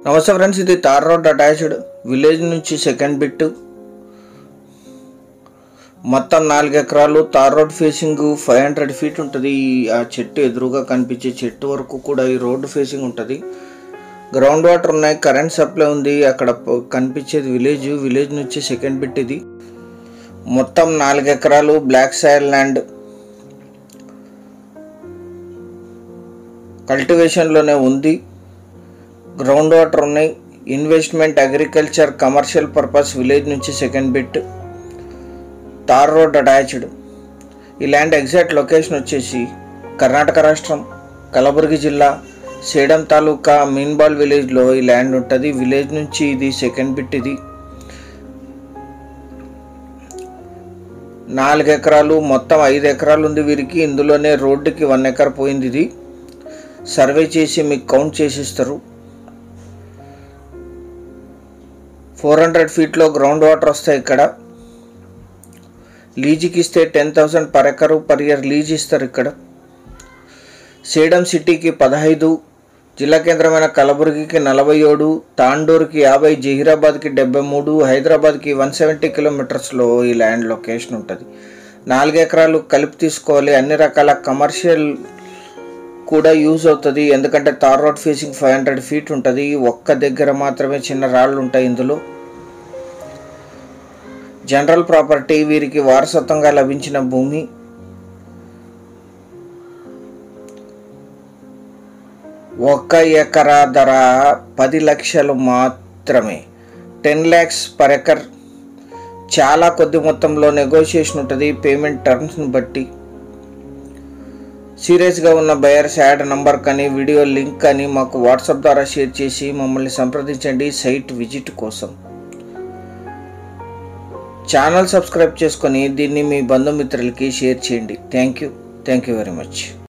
నమస్తే ఫ్రెండ్స్, ఇది తార్ road attached village నుంచి సెకండ్ బిట్. మొత్తం 4 ఎకరాలు తార్ రోడ్ ఫేసింగ్ 500 ఫీట్ ఉంటుంది. ఆ చెట్టు ఎదురుగా కనిపించే చెట్టు వరకు కూడా ఈ రోడ్డు ఫేసింగ్ ఉంటుంది. గ్రౌండ్ వాటర్ ఉన్నాయి, కరెంట్ సప్లై ఉంది. అక్కడ కనిపించేది విలేజ్ నుంచి సెకండ్ బిట్. ఇది మొత్తం 4 ఎకరాలు బ్లాక్ సాయిల్ ల్యాండ్, కల్టివేషన్లోనే ఉంది. గ్రౌండ్ వాటర్ ఉన్నాయి. Investment, agriculture, commercial purpose. Village నుంచి second bit, tar road attached. ఈ ల్యాండ్ ఎగ్జాక్ట్ లొకేషన్ వచ్చేసి కర్ణాటక రాష్ట్రం, కలబుర్గి జిల్లా, సేడం తాలూకా మీన్బాల్ విలేజ్లో ఈ ల్యాండ్ ఉంటుంది. విలేజ్ నుంచి ఇది సెకండ్ బిట్. ఇది 4 ఎకరాలు, మొత్తం 5 ఎకరాలు ఉంది వీరికి. ఇందులోనే రోడ్డుకి 1 ఎకర్ పోయింది. ఇది సర్వే చేసి మీకు కౌంట్ చేసిస్తారు. 400 ఫీట్లో గ్రౌండ్ వాటర్ వస్తాయి. ఇక్కడ లీజుకి ఇస్తే 10,000 per acre per year lease ఇస్తారు. ఇక్కడ సేడం సిటీకి 15, జిల్లా కేంద్రమైన కలబుర్గికి 47, తాండూరుకి 50, జహీరాబాద్కి 73, హైదరాబాద్కి 170 కిలోమీటర్స్లో ఈ ల్యాండ్ లొకేషన్ ఉంటుంది. 4 ఎకరాలు కలిపి తీసుకోవాలి. అన్ని రకాల కమర్షియల్ కూడా యూజ్ అవుతుంది. ఎందుకంటే తార్ రోడ్ ఫేసింగ్ 500 ఫీట్ ఉంటుంది. ఒక్క దగ్గర మాత్రమే చిన్న రాళ్ళు ఉంటాయి. ఇందులో జనరల్ ప్రాపర్టీ, వీరికి వారసత్వంగా లభించిన భూమి. ఒక్క ఎకరా ధర 10 లక్షలు మాత్రమే, 10 lakhs పర్ ఎకర్. చాలా కొద్ది మొత్తంలో నెగోషియేషన్ ఉంటుంది పేమెంట్ టర్మ్స్ని బట్టి. సీరియస్గా ఉన్న బయర్స్ యాడ్ నంబర్ కానీ వీడియో లింక్ కానీ మాకు వాట్సాప్ ద్వారా షేర్ చేసి మమ్మల్ని సంప్రదించండి సైట్ విజిట్ కోసం. ఛానల్ సబ్స్క్రైబ్ చేసుకొని దీన్ని మీ బంధుమిత్రులకి షేర్ చేయండి. Thank you very much.